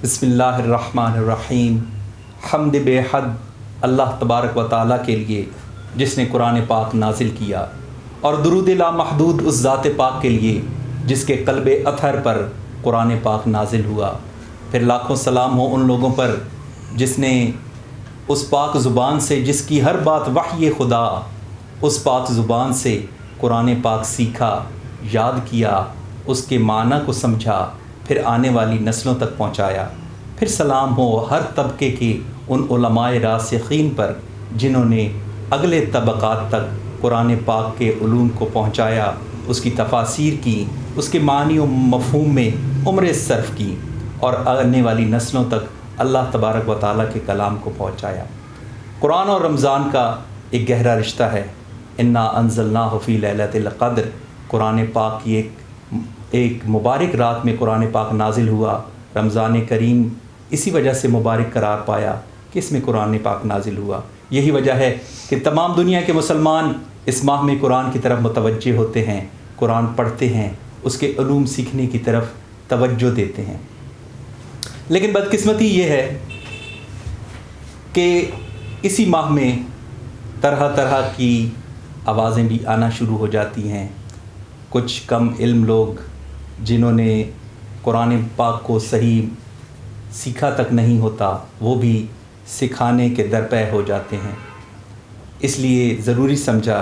بسم اللہ الرحمن الرحیم۔ حمد بے حد اللہ تبارک و تعالیٰ کے لیے جس نے قرآن پاک نازل کیا، اور درود لامحدود اس ذات پاک کے لیے جس کے قلب اطہر پر قرآن پاک نازل ہوا۔ پھر لاکھوں سلام ہو ان لوگوں پر جس نے اس پاک زبان سے، جس کی ہر بات وحی خدا، اس پاک زبان سے قرآن پاک سیکھا، یاد کیا، اس کے معنی کو سمجھا، پھر آنے والی نسلوں تک پہنچایا۔ پھر سلام ہو ہر طبقے کے ان علماء راسخین پر جنہوں نے اگلے طبقات تک قرآن پاک کے علوم کو پہنچایا، اس کی تفاسیر کی، اس کے معنی و مفہوم میں عمریں صرف کی، اور آنے والی نسلوں تک اللہ تبارک و تعالیٰ کے کلام کو پہنچایا۔ قرآن اور رمضان کا ایک گہرا رشتہ ہے۔ انا انزلناہ فی لیلۃ القدر، قرآن پاک کی ایک مبارک رات میں قرآن پاک نازل ہوا۔ رمضان کریم اسی وجہ سے مبارک قرار پایا کہ اس میں قرآن پاک نازل ہوا۔ یہی وجہ ہے کہ تمام دنیا کے مسلمان اس ماہ میں قرآن کی طرف متوجہ ہوتے ہیں، قرآن پڑھتے ہیں، اس کے علوم سیکھنے کی طرف توجہ دیتے ہیں۔ لیکن بدقسمتی یہ ہے کہ اسی ماہ میں طرح طرح کی آوازیں بھی آنا شروع ہو جاتی ہیں۔ کچھ کم علم لوگ جنہوں نے قرآن پاک کو صحیح سیکھا تک نہیں ہوتا، وہ بھی سکھانے کے درپے ہو جاتے ہیں۔ اس لیے ضروری سمجھا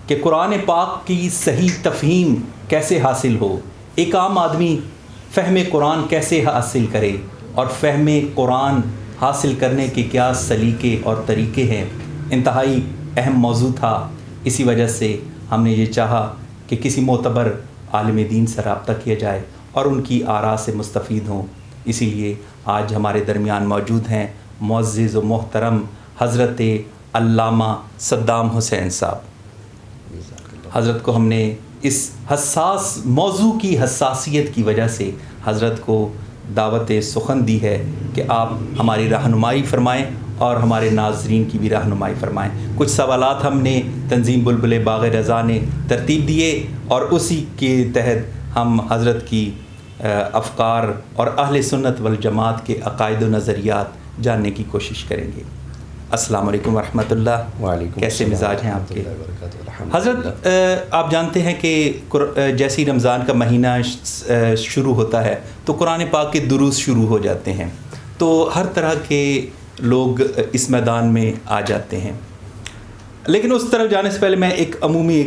کہ قرآن پاک کی صحیح تفہیم کیسے حاصل ہو، ایک عام آدمی فہم قرآن کیسے حاصل کرے، اور فہم قرآن حاصل کرنے کے کیا سلیقے اور طریقے ہیں، انتہائی اہم موضوع تھا۔ اسی وجہ سے ہم نے یہ چاہا کہ کسی معتبر عالم دین سے رابطہ کیا جائے اور ان کی آراء سے مستفید ہوں۔ اسی لیے آج ہمارے درمیان موجود ہیں معزز و محترم حضرت علامہ صدام حسین صاحب۔ حضرت کو ہم نے اس حساس موضوع کی حساسیت کی وجہ سے حضرت کو دعوت سخن دی ہے کہ آپ ہماری رہنمائی فرمائیں اور ہمارے ناظرین کی بھی رہنمائی فرمائیں۔ کچھ سوالات ہم نے تنظیم بلبل باغ رضا نے ترتیب دیے، اور اسی کے تحت ہم حضرت کی افکار اور اہل سنت والجماعت کے عقائد و نظریات جاننے کی کوشش کریں گے۔ السلام علیکم ورحمۃ اللہ۔ وعلیکم کیسے مزاج ہیں آپ کے؟ حضرت آپ جانتے ہیں کہ جیسے ہی رمضان کا مہینہ شروع ہوتا ہے تو قرآن پاک کے دروس شروع ہو جاتے ہیں، تو ہر طرح کے لوگ اس میدان میں آ جاتے ہیں۔ لیکن اس طرف جانے سے پہلے میں ایک عمومی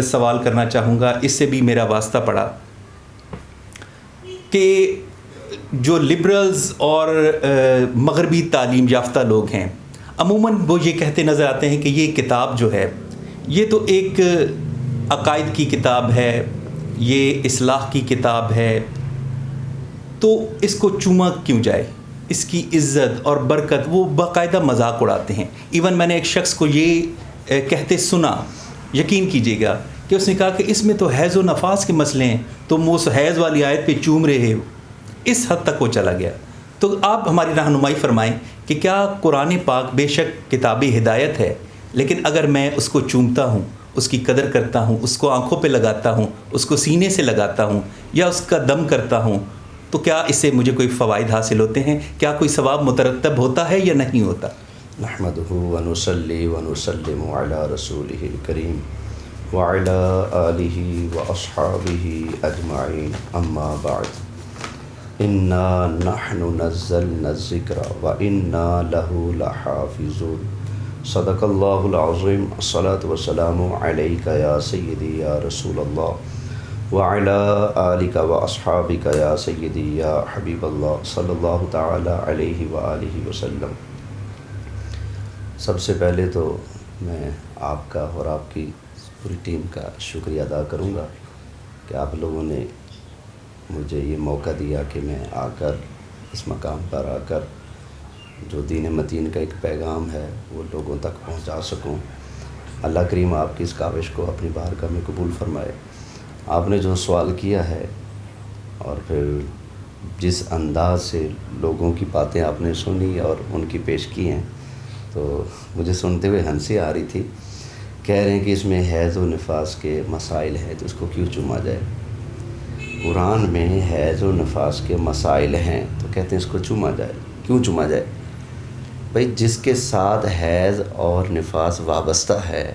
سوال کرنا چاہوں گا، اس سے بھی میرا واسطہ پڑا کہ جو لبرلز اور مغربی تعلیم یافتہ لوگ ہیں، عموماً وہ یہ کہتے نظر آتے ہیں کہ یہ کتاب جو ہے یہ تو ایک عقائد کی کتاب ہے، یہ اصلاح کی کتاب ہے، تو اس کو چوما کیوں جائے، اس کی عزت اور برکت، وہ باقاعدہ مذاق اڑاتے ہیں۔ ایون میں نے ایک شخص کو یہ کہتے سنا، یقین کیجیے گا، کہ اس نے کہا کہ اس میں تو حیض و نفاس کے مسئلے ہیں، تم اس حیض والی آیت پہ چوم رہے ہو۔ اس حد تک وہ چلا گیا۔ تو آپ ہماری رہنمائی فرمائیں کہ کیا قرآن پاک بے شک کتاب ہدایت ہے، لیکن اگر میں اس کو چومتا ہوں، اس کی قدر کرتا ہوں، اس کو آنکھوں پہ لگاتا ہوں، اس کو سینے سے لگاتا ہوں، یا اس کا دم کرتا ہوں، تو کیا اس سے مجھے کوئی فوائد حاصل ہوتے ہیں؟ کیا کوئی ثواب مترتب ہوتا ہے یا نہیں ہوتا؟ نحمدہ ونصلی ونسلم علی رسولہ الکریم وعلی آلہ واصحابہ اجمعین، اما بعد، انا نحن نزلنا الذکر وانا لہ لحافظون۔ صدق اللہ العظیم۔ الصلاۃ والسلام علیک یا سیدی یا رسول اللہ وعلی آلک واصحابک یا سیدی یا حبیب اللہ صلی اللہ تعالی علیہ وآلہ وسلم۔ سب سے پہلے تو میں آپ کا اور آپ کی پوری ٹیم کا شکریہ ادا کروں گا کہ آپ لوگوں نے مجھے یہ موقع دیا کہ میں آ کر اس مقام پر آ کر جو دین متین کا ایک پیغام ہے وہ لوگوں تک پہنچا سکوں۔ اللہ کریم آپ کی اس کاوش کو اپنی بارگاہ میں قبول فرمائے۔ آپ نے جو سوال کیا ہے اور پھر جس انداز سے لوگوں کی باتیں آپ نے سنی اور ان کی پیش کی ہیں، تو مجھے سنتے ہوئے ہنسی آ رہی تھی۔ کہہ رہے ہیں کہ اس میں حیض و نفاس کے مسائل ہیں تو اس کو کیوں چوما جائے۔ قرآن میں حیض و نفاس کے مسائل ہیں تو کہتے ہیں اس کو چوما جائے. کیوں چوما جائے؟ بھائی جس کے ساتھ حیض اور نفاس وابستہ ہے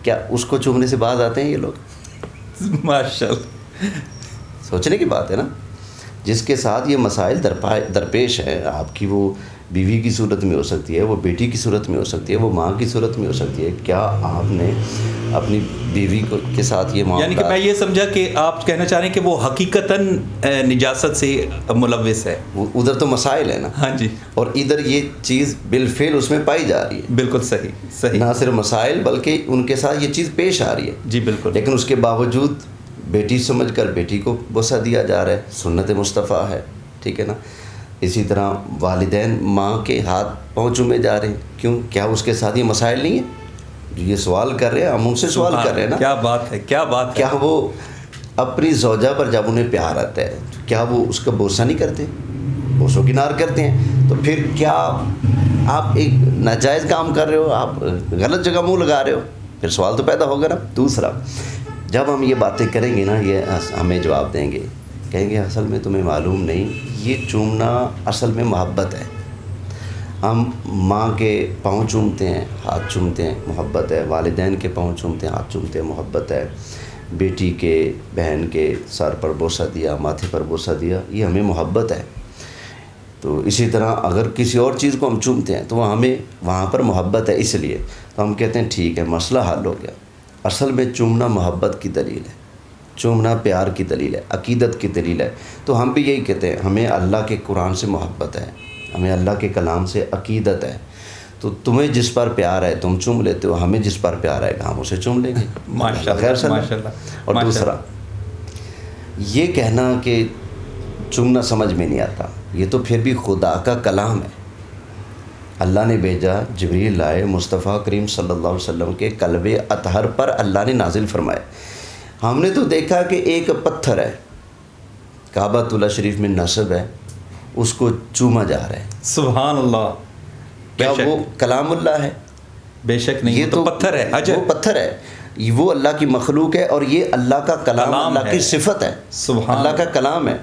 کیا اس کو چومنے سے باز آتے ہیں یہ لوگ؟ ماشاءاللہ. سوچنے کی بات ہے نا. جس کے ساتھ یہ مسائل درپیش ہیں، آپ کی وہ بیوی کی صورت میں ہو سکتی ہے، وہ بیٹی کی صورت میں ہو سکتی ہے، وہ ماں کی صورت میں ہو سکتی ہے. کیا آپ نے اپنی بیوی کے ساتھ یہ معاملہ، یعنی کہ میں یہ سمجھا کہ آپ کہنا چاہ رہے ہیں کہ وہ حقیقتاً نجاست سے ملوث ہے. ادھر تو مسائل ہیں نا. ہاں جی. اور ادھر یہ چیز بالفعل اس میں پائی جا رہی ہے. بالکل صحیح. نہ صرف مسائل بلکہ ان کے ساتھ یہ چیز پیش آ رہی ہے. جی بالکل. لیکن اس کے باوجود بیٹی سمجھ کر بیٹی کو بوسہ دیا جا رہا ہے. سنت مصطفیٰ ہے، ٹھیک ہے نا. اسی طرح والدین ماں کے ہاتھ پاؤں چومے جا رہے ہیں. کیوں؟ کیا اس کے ساتھ یہ مسائل نہیں ہیں؟ جو یہ سوال کر رہے ہیں ہم ان سے سوال کر رہے ہیں نا. کیا بات ہے، کیا بات ہے. کیا وہ اپنی زوجہ پر جب انہیں پیار آتا ہے کیا وہ اس کا بوسہ نہیں کرتے؟ بوسوں کنار کرتے ہیں. تو پھر کیا آپ ایک ناجائز کام کر رہے ہو؟ آپ غلط جگہ منہ لگا رہے ہو. پھر سوال تو پیدا ہوگا نا. دوسرا، جب ہم یہ باتیں کریں گے نا یہ ہمیں جواب دیں گے، کہیں گے اصل میں تمہیں معلوم نہیں، یہ چومنا اصل میں محبت ہے. ہم ماں کے پاؤں چومتے ہیں، ہاتھ چومتے ہیں، محبت ہے. والدین کے پاؤں چومتے ہیں، ہاتھ چومتے ہیں، محبت ہے. بیٹی کے، بہن کے سر پر بوسہ دیا، ماتھے پر بوسہ دیا، یہ ہمیں محبت ہے. تو اسی طرح اگر کسی اور چیز کو ہم چومتے ہیں تو وہ ہمیں وہاں پر محبت ہے. اس لیے تو ہم کہتے ہیں ٹھیک ہے مسئلہ حل ہو گیا. اصل میں چومنا محبت کی دلیل ہے، چومنا پیار کی دلیل ہے، عقیدت کی دلیل ہے. تو ہم بھی یہی کہتے ہیں ہمیں اللہ کے قرآن سے محبت ہے، ہمیں اللہ کے کلام سے عقیدت ہے. تو تمہیں جس پر پیار ہے تم چوم لیتے ہو، ہمیں جس پر پیار آئے گا ہم اسے چوم لیں گے. ماشاءاللہ. اور دوسرا یہ کہنا کہ چومنا سمجھ میں نہیں آتا، یہ تو پھر بھی خدا کا کلام ہے. اللہ نے بھیجا، جبریل لائے، مصطفیٰ کریم صلی اللہ علیہ وسلم کے قلب اطہر پر اللہ نے نازل فرمائے. ہم نے تو دیکھا کہ ایک پتھر ہے، کعبۃ اللہ شریف میں نصب ہے، اس کو چوما جا رہا ہے. سبحان اللہ. کیا وہ کلام اللہ ہے؟ بے شک نہیں. یہ تو پتھر ہے، وہ پتھر ہے، وہ اللہ کی مخلوق ہے اور یہ اللہ کا کلام، اللہ کی صفت ہے، اللہ کا کلام ہے.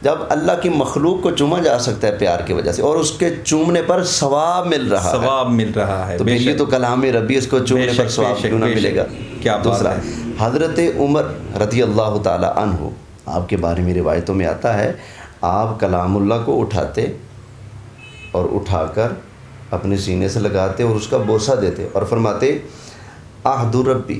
جب اللہ کی مخلوق کو چوما جا سکتا ہے پیار کی وجہ سے اور اس کے چومنے پر ثواب مل رہا ہے، تو پھر یہ تو کلام ربی، اس کو چومنے پر ثواب کیوں نہ ملے گا؟ دوسرا، حضرت عمر رضی اللہ تعالی عنہ، آپ کے بارے میں روایتوں میں آتا ہے آپ کلام اللہ کو اٹھاتے اور اٹھا کر اپنے سینے سے لگاتے اور اس کا بوسہ دیتے اور فرماتے عہد ربی،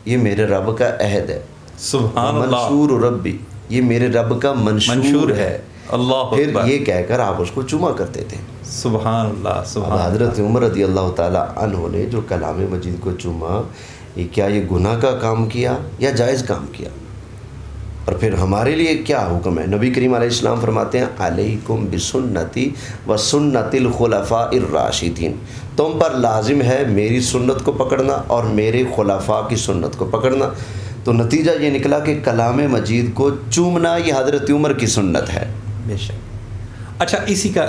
یہ میرے رب کا عہد ہے. سبحان اللہ. منشور ربی، یہ میرے رب کا منشور ہے. اللہ پھر یہ کہہ کر آپ اس کو چوما کرتے تھے. سبحان اللہ. سبحان اللہ. حضرت عمر رضی اللہ تعالی عنہ نے جو کلام مجید کو چوما، کیا یہ گناہ کا کام کیا یا جائز کام کیا؟ اور پھر ہمارے لیے کیا حکم ہے؟ نبی کریم علیہ السلام فرماتے ہیں علیکم بسنتی و سنت الخلفاء الراشدین، تم پر لازم ہے میری سنت کو پکڑنا اور میرے خلفاء کی سنت کو پکڑنا. تو نتیجہ یہ نکلا کہ کلام مجید کو چومنا یہ حضرت عمر کی سنت ہے. بے شک. اچھا، اسی کا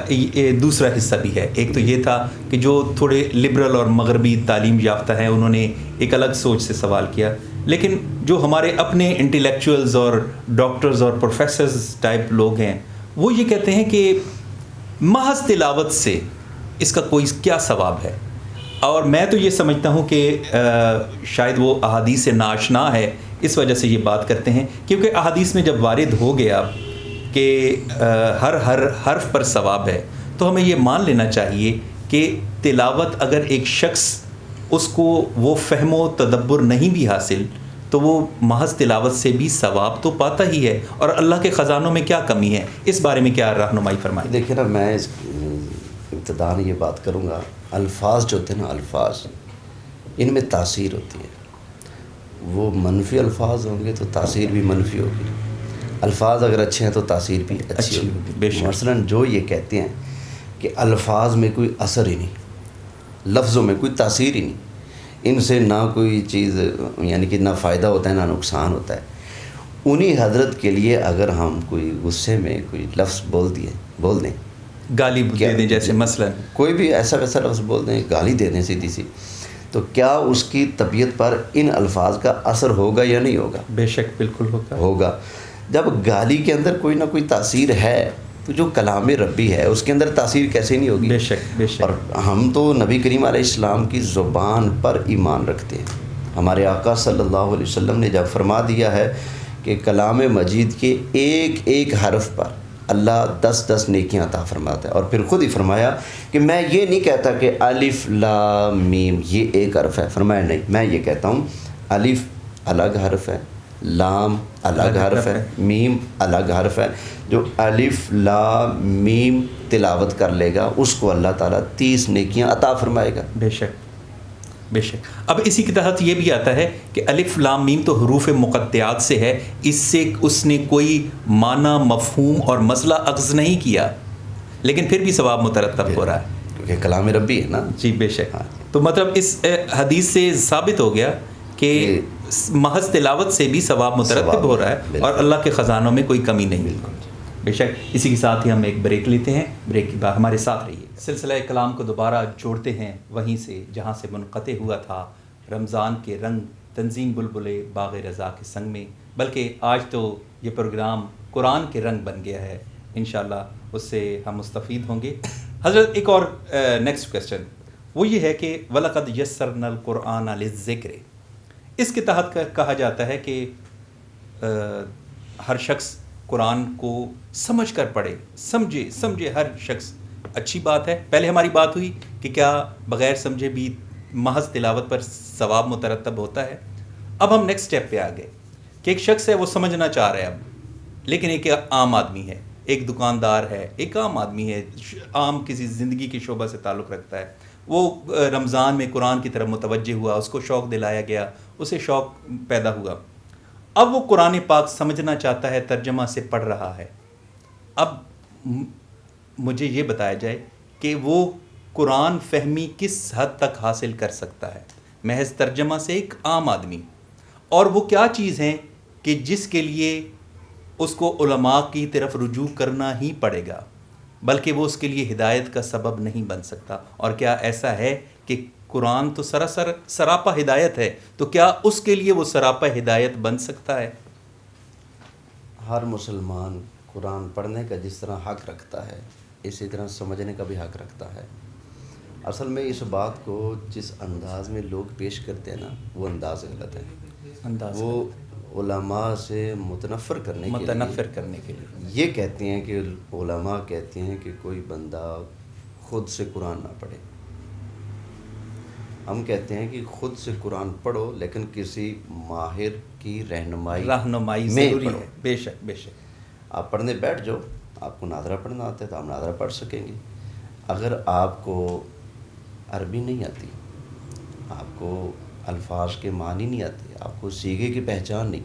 دوسرا حصہ بھی ہے. ایک تو یہ تھا کہ جو تھوڑے لبرل اور مغربی تعلیم یافتہ ہیں انہوں نے ایک الگ سوچ سے سوال کیا، لیکن جو ہمارے اپنے انٹیلیکچوئلز اور ڈاکٹرز اور پروفیسرز ٹائپ لوگ ہیں وہ یہ کہتے ہیں کہ محض تلاوت سے اس کا کوئی کیا ثواب ہے. اور میں تو یہ سمجھتا ہوں کہ شاید وہ احادیث سے ناشنا ہے، اس وجہ سے یہ بات کرتے ہیں، کیونکہ احادیث میں جب وارد ہو گیا کہ ہر حرف پر ثواب ہے تو ہمیں یہ مان لینا چاہیے کہ تلاوت اگر ایک شخص اس کو وہ فہم و تدبر نہیں بھی حاصل تو وہ محض تلاوت سے بھی ثواب تو پاتا ہی ہے. اور اللہ کے خزانوں میں کیا کمی ہے؟ اس بارے میں کیا رہنمائی فرمائیں؟ دیکھیں نا، میں ابتداء یہ بات کروں گا، الفاظ جو ہوتے ہیں نا، الفاظ ان میں تاثیر ہوتی ہے. وہ منفی الفاظ ہوں گے تو تاثیر بھی منفی ہوگی، الفاظ اگر اچھے ہیں تو تاثیر بھی اچھی ہوگی. مثلاً جو یہ کہتے ہیں کہ الفاظ میں کوئی اثر ہی نہیں، لفظوں میں کوئی تاثیر ہی نہیں، ان سے نہ کوئی چیز یعنی کہ نہ فائدہ ہوتا ہے نہ نقصان ہوتا ہے، انہی حضرت کے لیے اگر ہم کوئی غصے میں کوئی لفظ بول دیں، گالی دے دیں، جیسے مثلا کوئی بھی ایسا ویسا لفظ بول دیں، گالی دے دیں سیدھی سی، تو کیا اس کی طبیعت پر ان الفاظ کا اثر ہوگا یا نہیں ہوگا؟ بے شک بالکل ہوگا. جب گالی کے اندر کوئی نہ کوئی تاثیر ہے تو جو کلام ربی ہے اس کے اندر تاثیر کیسے نہیں ہوگی؟ بے شک بے شک. اور ہم تو نبی کریم علیہ السلام کی زبان پر ایمان رکھتے ہیں. ہمارے آقا صلی اللہ علیہ وسلم نے جب فرما دیا ہے کہ کلام مجید کے ایک ایک حرف پر اللہ 10 نیکیاں عطا فرماتا ہے، اور پھر خود ہی فرمایا کہ میں یہ نہیں کہتا کہ الف لام میم یہ ایک حرف ہے. فرمایا نہیں، میں یہ کہتا ہوں الف الگ حرف ہے، لام الگ حرف ہے، میم الگ حرف ہے. جو الف لام میم تلاوت کر لے گا اس کو اللہ تعالیٰ 30 نیکیاں عطا فرمائے گا. بے شک بے شک. اب اسی کے تحت یہ بھی آتا ہے کہ الف لام میم تو حروف مقطعات سے ہے، اس سے اس نے کوئی معنی مفہوم اور مسئلہ اخذ نہیں کیا، لیکن پھر بھی ثواب مترتب ہو رہا ہے کیونکہ کلام ربی ہے نا. جی بے شک. تو مطلب اس حدیث سے ثابت ہو گیا کہ محض تلاوت سے بھی ثواب مترتب ہو رہا ہے اور اللہ کے خزانوں میں کوئی کمی نہیں. بے شک. اسی کے ساتھ ہی ہم ایک بریک لیتے ہیں، بریک کے بعد ہمارے ساتھ رہیے. سلسلہ کلام کو دوبارہ جوڑتے ہیں وہیں سے جہاں سے منقطع ہوا تھا، رمضان کے رنگ تنظیم بلبلے باغ رضا کے سنگ میں. بلکہ آج تو یہ پروگرام قرآن کے رنگ بن گیا ہے، انشاءاللہ اس سے ہم مستفید ہوں گے. حضرت ایک اور نیکسٹ کویسچن وہ یہ ہے کہ وَلَقَدْ يَسَّرْنَا الْقُرْآنَ لِلذِّكْرِ، اس کے تحت کہا جاتا ہے کہ ہر شخص قرآن کو سمجھ کر پڑھے، سمجھے ہر شخص. اچھی بات ہے. پہلے ہماری بات ہوئی کہ کیا بغیر سمجھے بھی محض تلاوت پر ثواب مترتب ہوتا ہے. اب ہم نیکسٹ اسٹیپ پہ آ گئے کہ ایک شخص ہے وہ سمجھنا چاہ رہا ہے اب، لیکن ایک عام آدمی ہے، ایک دکاندار ہے، ایک عام آدمی ہے، عام کسی زندگی کے شعبہ سے تعلق رکھتا ہے. وہ رمضان میں قرآن کی طرف متوجہ ہوا، اس کو شوق دلایا گیا، اسے شوق پیدا ہوا. اب وہ قرآن پاک سمجھنا چاہتا ہے، ترجمہ سے پڑھ رہا ہے. اب مجھے یہ بتایا جائے کہ وہ قرآن فہمی کس حد تک حاصل کر سکتا ہے محض ترجمہ سے، ایک عام آدمی، اور وہ کیا چیز ہیں کہ جس کے لیے اس کو علماء کی طرف رجوع کرنا ہی پڑے گا، بلکہ وہ اس کے لیے ہدایت کا سبب نہیں بن سکتا. اور کیا ایسا ہے کہ قرآن تو سراسر سراپا ہدایت ہے، تو کیا اس کے لیے وہ سراپا ہدایت بن سکتا ہے؟ ہر مسلمان قرآن پڑھنے کا جس طرح حق رکھتا ہے اسی طرح سمجھنے کا بھی حق رکھتا ہے. اصل میں اس بات کو جس انداز میں لوگ پیش کرتے ہیں نا وہ انداز غلط ہے. وہ علماء سے متنفر کرنے کے لیے یہ کہتے ہیں کہ علماء کہتے ہیں کہ کوئی بندہ خود سے قرآن نہ پڑھے. ہم کہتے ہیں کہ خود سے قرآن پڑھو لیکن کسی ماہر کی رہنمائی ضروری ہے. بے شک بے شک. آپ پڑھنے بیٹھ جاؤ، آپ کو ناظرہ پڑھنا آتا ہے تو آپ ناظرہ پڑھ سکیں گے. اگر آپ کو عربی نہیں آتی، آپ کو الفاظ کے معنی نہیں آتے، آپ کو صیغے کی پہچان نہیں،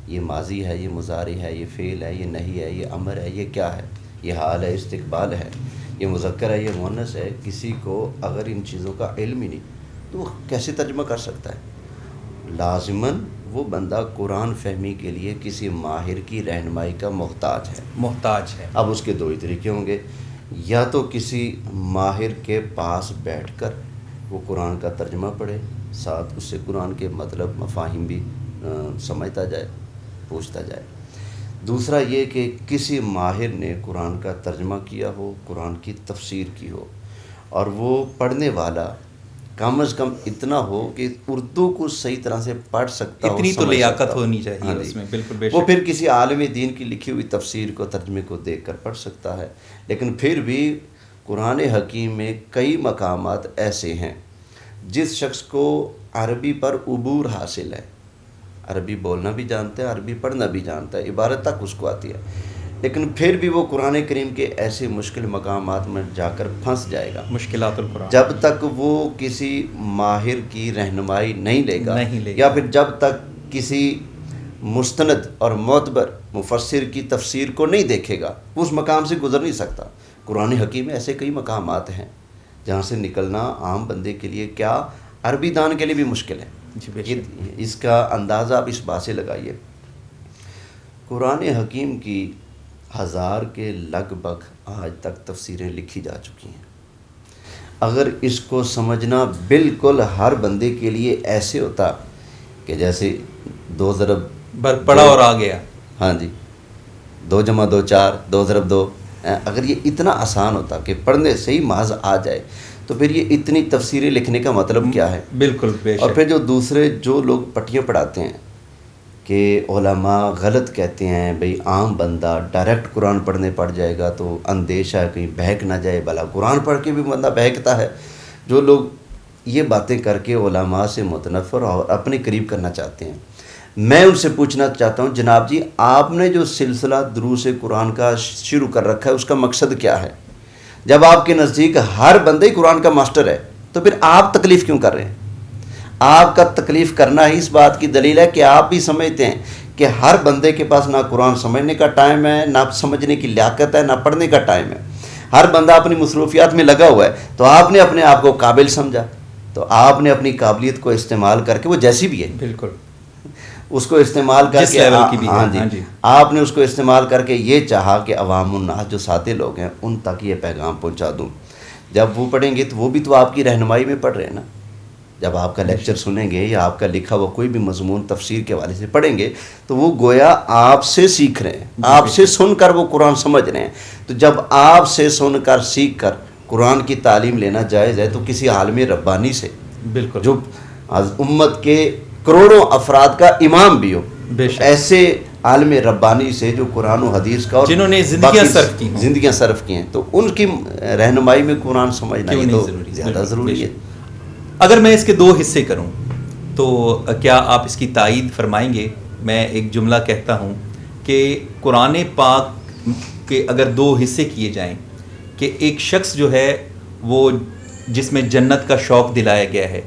یہ ماضی ہے، یہ مضارع ہے، یہ فعل ہے، یہ نہی ہے، یہ امر ہے، یہ کیا ہے، یہ حال ہے، استقبال ہے، یہ مذکر ہے، یہ مؤنث ہے، کسی کو اگر ان چیزوں کا علم ہی نہیں تو وہ کیسے ترجمہ کر سکتا ہے؟ لازماً وہ بندہ قرآن فہمی کے لیے کسی ماہر کی رہنمائی کا محتاج ہے. اب اس کے دو ہی طریقے ہوں گے، یا تو کسی ماہر کے پاس بیٹھ کر وہ قرآن کا ترجمہ پڑھے، ساتھ اس سے قرآن کے مطلب مفاہیم بھی سمجھتا جائے، پوچھتا جائے. دوسرا یہ کہ کسی ماہر نے قرآن کا ترجمہ کیا ہو، قرآن کی تفسیر کی ہو، اور وہ پڑھنے والا کم از کم اتنا ہو کہ اردو کو صحیح طرح سے پڑھ سکتا ہو، اتنی تو لیاقت ہونی چاہیے اس میں. بالکل بے شک. وہ پھر کسی عالم دین کی لکھی ہوئی تفسیر کو، ترجمے کو دیکھ کر پڑھ سکتا ہے. لیکن پھر بھی قرآن حکیم میں کئی مقامات ایسے ہیں جس شخص کو عربی پر عبور حاصل ہے، عربی بولنا بھی جانتا ہے، عربی پڑھنا بھی جانتا ہے، عبارت تک اس کو آتی ہے، لیکن پھر بھی وہ قرآن کریم کے ایسے مشکل مقامات میں جا کر پھنس جائے گا. مشکلات القرآن جب تک وہ کسی ماہر کی رہنمائی نہیں لے گا یا پھر جب تک کسی مستند اور معتبر مفسر کی تفسیر کو نہیں دیکھے گا وہ اس مقام سے گزر نہیں سکتا. قرآن حکیم میں ایسے کئی مقامات ہیں جہاں سے نکلنا عام بندے کے لیے کیا عربی دان کے لیے بھی مشکل ہے. اس کا اندازہ آپ اس بات سے لگائیے، قرآن حکیم کی 1000 کے لگ بھگ آج تک تفسیریں لکھی جا چکی ہیں. اگر اس کو سمجھنا بالکل ہر بندے کے لیے ایسے ہوتا کہ جیسے 2 ضرب پڑھا اور آ گیا، ہاں جی 2 + 2 = 4، 2 ضرب 2 اگر یہ اتنا آسان ہوتا کہ پڑھنے سے ہی محض آ جائے تو پھر یہ اتنی تفسیریں لکھنے کا مطلب کیا ہے؟ بالکل بے شک. اور پھر جو دوسرے جو لوگ پٹیاں پڑھاتے ہیں کہ علماء غلط کہتے ہیں بھئی عام بندہ ڈائریکٹ قرآن پڑھنے پڑ جائے گا تو اندیشہ ہے کہیں بہک نہ جائے، بھلا قرآن پڑھ کے بھی بندہ بہکتا ہے. جو لوگ یہ باتیں کر کے علماء سے متنفر اور اپنے قریب کرنا چاہتے ہیں، میں ان سے پوچھنا چاہتا ہوں جناب جی آپ نے جو سلسلہ دروس قرآن کا شروع کر رکھا ہے اس کا مقصد کیا ہے؟ جب آپ کے نزدیک ہر بندے قرآن کا ماسٹر ہے تو پھر آپ تکلیف کیوں کر رہے ہیں؟ آپ کا تکلیف کرنا ہی اس بات کی دلیل ہے کہ آپ بھی سمجھتے ہیں کہ ہر بندے کے پاس نہ قرآن سمجھنے کا ٹائم ہے، نہ سمجھنے کی لیاقت ہے، نہ پڑھنے کا ٹائم ہے. ہر بندہ اپنی مصروفیات میں لگا ہوا ہے. تو آپ نے اپنے آپ کو قابل سمجھا تو آپ نے اپنی قابلیت کو استعمال کر کے، وہ جیسی بھی ہے بالکل اس کو استعمال کر کے ہاں جی آپ نے اس کو استعمال کر کے یہ چاہا کہ عوام الناس جو سادے لوگ ہیں ان تک یہ پیغام پہنچا دوں. جب وہ پڑھیں گے تو وہ بھی تو آپ کی رہنمائی میں پڑھ رہے ہیں نا. جب آپ کا لیکچر سنیں گے یا آپ کا لکھا ہوا کوئی بھی مضمون تفسیر کے حوالے سے پڑھیں گے تو وہ گویا آپ سے سیکھ رہے ہیں، آپ سے سن کر وہ قرآن سمجھ رہے ہیں. تو جب آپ سے سن کر سیکھ کر قرآن کی تعلیم لینا جائز ہے تو کسی عالم ربانی سے بالکل جو امت کے کروڑوں افراد کا امام بھی ہو، ایسے عالم ربانی سے جو قرآن و حدیث کا اور جنہوں نے زندگیاں صرف کی ہیں تو ان کی رہنمائی میں قرآن سمجھنا ہی تو زیادہ ضروری ہے. اگر میں اس کے دو حصے کروں تو کیا آپ اس کی تائید فرمائیں گے؟ میں ایک جملہ کہتا ہوں کہ قرآن پاک کے اگر دو حصے کیے جائیں کہ ایک شخص جو ہے وہ جس میں جنت کا شوق دلایا گیا ہے،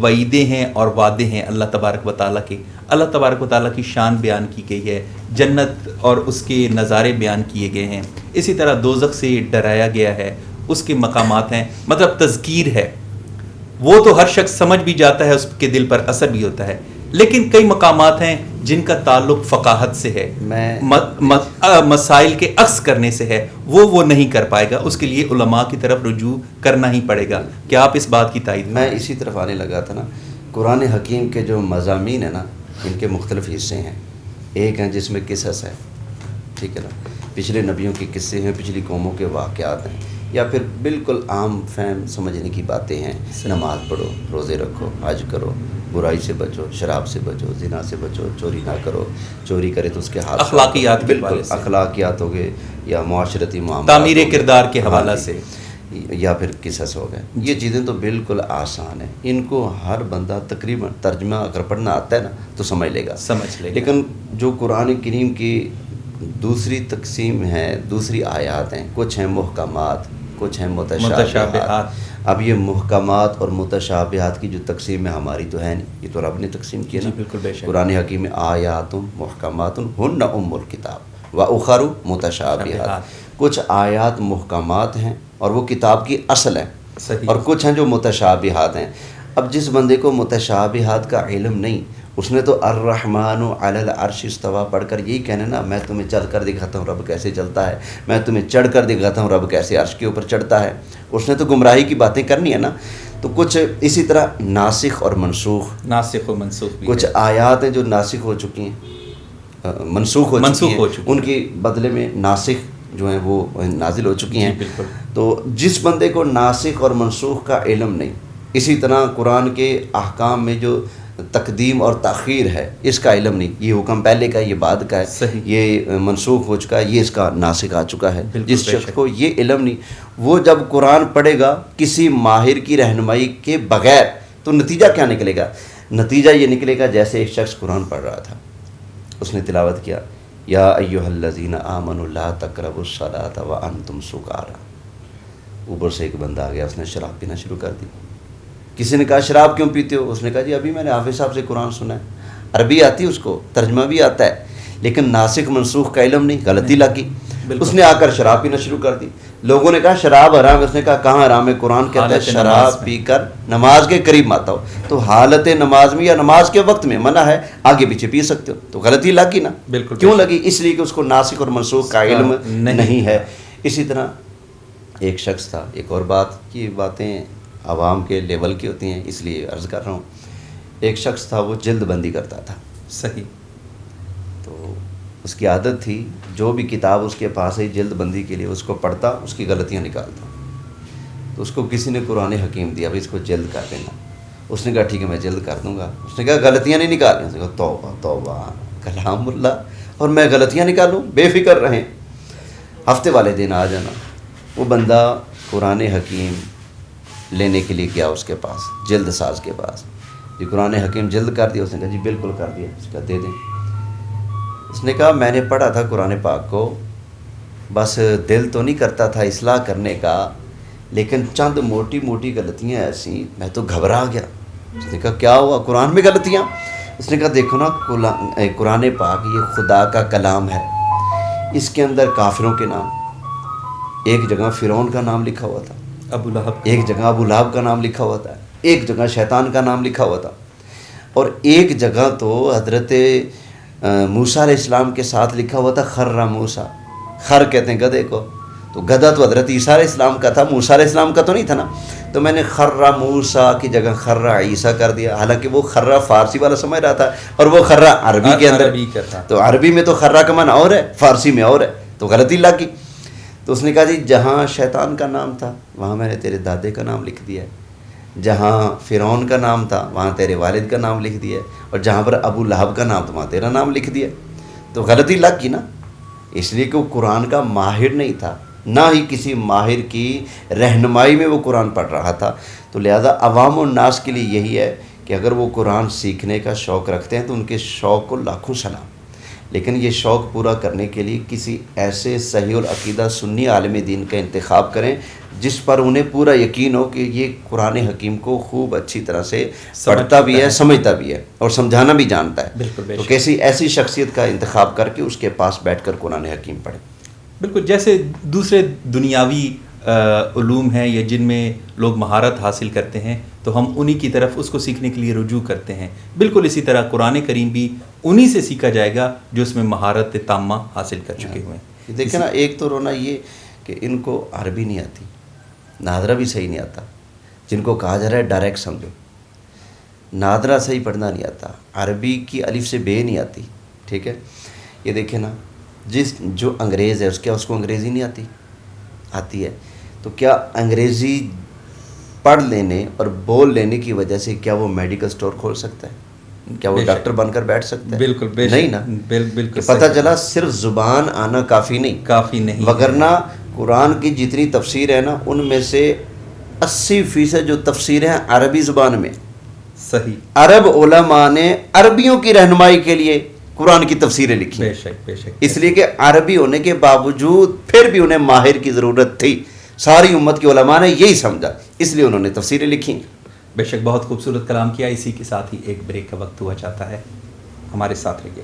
وعیدیں ہیں اور وعدے ہیں اللہ تبارک و تعالیٰ کے، اللہ تبارک و تعالیٰ کی شان بیان کی گئی ہے، جنت اور اس کے نظارے بیان کیے گئے ہیں. اسی طرح دوزخ سے ڈرایا گیا ہے، اس کے مقامات ہیں، مطلب تذکیر ہے. وہ تو ہر شخص سمجھ بھی جاتا ہے، اس کے دل پر اثر بھی ہوتا ہے. لیکن کئی مقامات ہیں جن کا تعلق فقاہت سے ہے، مسائل کے عکس کرنے سے ہے، وہ نہیں کر پائے گا. اس کے لیے علماء کی طرف رجوع کرنا ہی پڑے گا. کیا آپ اس بات کی تائید؟ میں اسی طرف آنے لگا تھا نا. قرآن حکیم کے جو مضامین ہیں نا ان کے مختلف حصے ہیں. ایک ہیں جس میں قصص ہے، ٹھیک ہے نا، پچھلے نبیوں کے قصے ہیں، پچھلی قوموں کے واقعات ہیں، یا پھر بالکل عام فہم سمجھنے کی باتیں ہیں. نماز پڑھو، روزے رکھو، حج کرو، برائی سے بچو، شراب سے بچو، زنا سے بچو، چوری نہ کرو، چوری کرے تو اس کے حال اخلاقیات، بالکل اخلاقیات ہو گئے یا معاشرتی معاملات، تعمیر کردار کے حوالہ سے، یا پھر قصص ہو گئے. یہ چیزیں تو بالکل آسان ہیں، ان کو ہر بندہ تقریباً ترجمہ اگر پڑھنا آتا ہے نا تو سمجھ لے گا. لیکن جو قرآن کریم کی دوسری تقسیم ہے، دوسری آیات ہیں، کچھ ہیں محکمات، کچھ ہیں متشابہات. اب یہ محکمات اور متشابہات کی جو تقسیم ہے ہماری تو ہے نہیں، یہ تو رب نے تقسیم کی ہے نا. بالکل بے شک. قرآن حکیم میں آیات محکمات ہن ام الکتاب و اخر متشابہات. کچھ آیات محکمات ہیں اور وہ کتاب کی اصل ہیں، اور کچھ ہیں جو متشابہات ہیں. اب جس بندے کو متشابہات کا علم نہیں، اس نے تو الرحمن علی العرش استویٰ پڑھ کر یہی کہنا نا، میں تمہیں چل کر دکھاتا ہوں رب کیسے چلتا ہے، میں تمہیں چڑھ کر دکھاتا ہوں رب کیسے عرش کے اوپر چڑھتا ہے. اس نے تو گمراہی کی باتیں کرنی ہے نا. تو کچھ اسی طرح ناسخ اور منسوخ بھی کچھ آیات ہیں جو ناسخ ہو چکی ہیں، منسوخ ہو چکی ہیں، ان کی بدلے میں ناسخ جو ہیں وہ نازل ہو چکی ہیں. تو جس بندے کو ناسخ اور منسوخ کا علم نہیں، اسی طرح قرآن کے احکام میں جو تقدیم اور تاخیر ہے اس کا علم نہیں، یہ حکم پہلے کا، یہ بعد کا ہے، یہ منسوخ ہو چکا ہے، یہ اس کا ناسخ آ چکا ہے. جس شخص کو یہ علم نہیں، وہ جب قرآن پڑھے گا کسی ماہر کی رہنمائی کے بغیر تو نتیجہ کیا نکلے گا؟ نتیجہ یہ نکلے گا جیسے ایک شخص قرآن پڑھ رہا تھا، اس نے تلاوت کیا یا ایھا الذین آمنوا لا تقربوا الصلاۃ وانتم سکارى. اوپر سے ایک بندہ آ گیا، اس نے شراب پینا شروع کر دی. کسی نے کہا شراب کیوں پیتے ہو؟ اس نے کہا جی ابھی میں نے حافظ صاحب سے قرآن سنا ہے. عربی آتی ہے اس کو، ترجمہ بھی آتا ہے، لیکن ناسخ منسوخ کا علم نہیں، غلطی لگی. اس نے آ کر شراب پینا شروع کر دی. لوگوں نے کہا شراب حرام ہے، اس نے کہا کہاں حرام ہے؟ قرآن کہتا ہے شراب پی کر نماز کے قریب مت آؤ. تو حالت نماز میں یا نماز کے وقت میں منع ہے، آگے پیچھے پی سکتے ہو. تو غلطی لگی نا. کیوں لگی؟ اس لیے کہ اس کو ناسخ اور منسوخ کا علم نہیں ہے. اسی طرح ایک شخص تھا، ایک اور بات کی باتیں عوام کے لیول کی ہوتی ہیں اس لیے عرض کر رہا ہوں. ایک شخص تھا وہ جلد بندی کرتا تھا. صحیح. تو اس کی عادت تھی جو بھی کتاب اس کے پاس ہے جلد بندی کے لیے اس کو پڑھتا، اس کی غلطیاں نکالتا. تو اس کو کسی نے قرآن حکیم دیا، بھائی اس کو جلد کر دینا. اس نے کہا ٹھیک ہے میں جلد کر دوں گا. اس نے کہا غلطیاں نہیں نکالیں. اس نے کہا توبہ توبہ کلام اللہ اور میں غلطیاں نکالوں، بے فکر رہیں. ہفتے والے دن آ جانا. وہ بندہ قرآن حکیم لینے کے لیے گیا اس کے پاس، جلد ساز کے پاس. جی قرآن حکیم جلد کر دیا؟ اس نے کہا جی بالکل کر دیا. اس کا دے دیں. اس نے کہا میں نے پڑھا تھا قرآن پاک کو، بس دل تو نہیں کرتا تھا اصلاح کرنے کا، لیکن چند موٹی موٹی غلطیاں ایسی میں تو گھبرا گیا. اس نے کہا کیا ہوا؟ قرآن میں غلطیاں؟ اس نے کہا دیکھو نا قرآن پاک یہ خدا کا کلام ہے، اس کے اندر کافروں کے نام، ایک جگہ فرعون کا نام لکھا ہوا تھا، ابو لہب، ایک ایک جگہ ابو لہب کا نام لکھا ہوا تھا، ایک جگہ شیطان کا نام لکھا ہوا تھا، اور ایک جگہ تو حضرت موسیٰ علیہ السلام کے ساتھ لکھا ہوا تھا خر موسیٰ. خر کہتے ہیں گدھے کو، تو گدھا تو حضرت عیسیٰ علیہ السلام کا تھا، موسیٰ علیہ السلام کا تو نہیں تھا نا. تو میں نے خر موسیٰ کی جگہ خر عیسیٰ کر دیا، حالانکہ وہ خر فارسی والا سمجھ رہا تھا اور وہ خر عربی کے اندر. تو عربی میں تو خر کا معنی اور ہے، فارسی میں اور ہے، تو غلطی لگ گئی. تو اس نے کہا جی جہاں شیطان کا نام تھا وہاں میں نے تیرے دادے کا نام لکھ دیا ہے، جہاں فرعون کا نام تھا وہاں تیرے والد کا نام لکھ دیا ہے، اور جہاں پر ابو لہب کا نام تھا وہاں تیرا نام لکھ دیا. تو غلطی لگ گئی نا، اس لیے کہ وہ قرآن کا ماہر نہیں تھا، نہ ہی کسی ماہر کی رہنمائی میں وہ قرآن پڑھ رہا تھا. تو لہذا عوام الناس کے لیے یہی ہے کہ اگر وہ قرآن سیکھنے کا شوق رکھتے ہیں تو ان کے شوق کو لاکھوں سلام، لیکن یہ شوق پورا کرنے کے لیے کسی ایسے صحیح العقیدہ سنی عالم دین کا انتخاب کریں جس پر انہیں پورا یقین ہو کہ یہ قرآن حکیم کو خوب اچھی طرح سے پڑھتا بھی ہے، سمجھتا بھی ہے اور سمجھانا بھی جانتا ہے. تو کیسی ایسی شخصیت کا انتخاب کر کے اس کے پاس بیٹھ کر قرآن حکیم پڑھیں. بالکل جیسے دوسرے دنیاوی علوم ہیں یا جن میں لوگ مہارت حاصل کرتے ہیں تو ہم انہی کی طرف اس کو سیکھنے کے لیے رجوع کرتے ہیں. بالکل اسی طرح قرآن کریم بھی انہی سے سیکھا جائے گا جو اس میں مہارت تامہ حاصل کر چکے ہوئے ہیں. دیکھیں نا، ایک تو رونا یہ کہ ان کو عربی نہیں آتی، نادرہ بھی صحیح نہیں آتا، جن کو کہا جا رہا ہے ڈائریکٹ سمجھو. نادرہ صحیح پڑھنا نہیں آتا، عربی کی الف سے بے نہیں آتی. ٹھیک ہے، یہ دیکھیں نا، جو انگریز ہے اس کو انگریزی نہیں آتی ہے، تو کیا انگریزی پڑھ لینے اور بول لینے کی وجہ سے کیا وہ میڈیکل سٹور کھول سکتا ہے؟ کیا وہ ڈاکٹر بن کر بیٹھ سکتا ہے؟ بالکل نہیں نا. بالکل پتہ چلا صرف زبان آنا کافی نہیں، وگرنہ قرآن کی جتنی تفسیر ہے نا ان میں سے 80% جو تفسیر ہیں عربی زبان میں. صحیح. عرب علماء نے عربیوں کی رہنمائی کے لیے قرآن کی تفسیریں لکھی. بے شک. اس لیے کہ عربی ہونے کے باوجود پھر بھی انہیں ماہر کی ضرورت تھی. ساری امت کے علماء نے یہی سمجھا، اس لیے انہوں نے تفسیریں لکھی. بے شک بہت خوبصورت کلام کیا. اسی کے ساتھ ہی ایک بریک کا وقت ہوا چاہتا ہے، ہمارے ساتھ رہیے.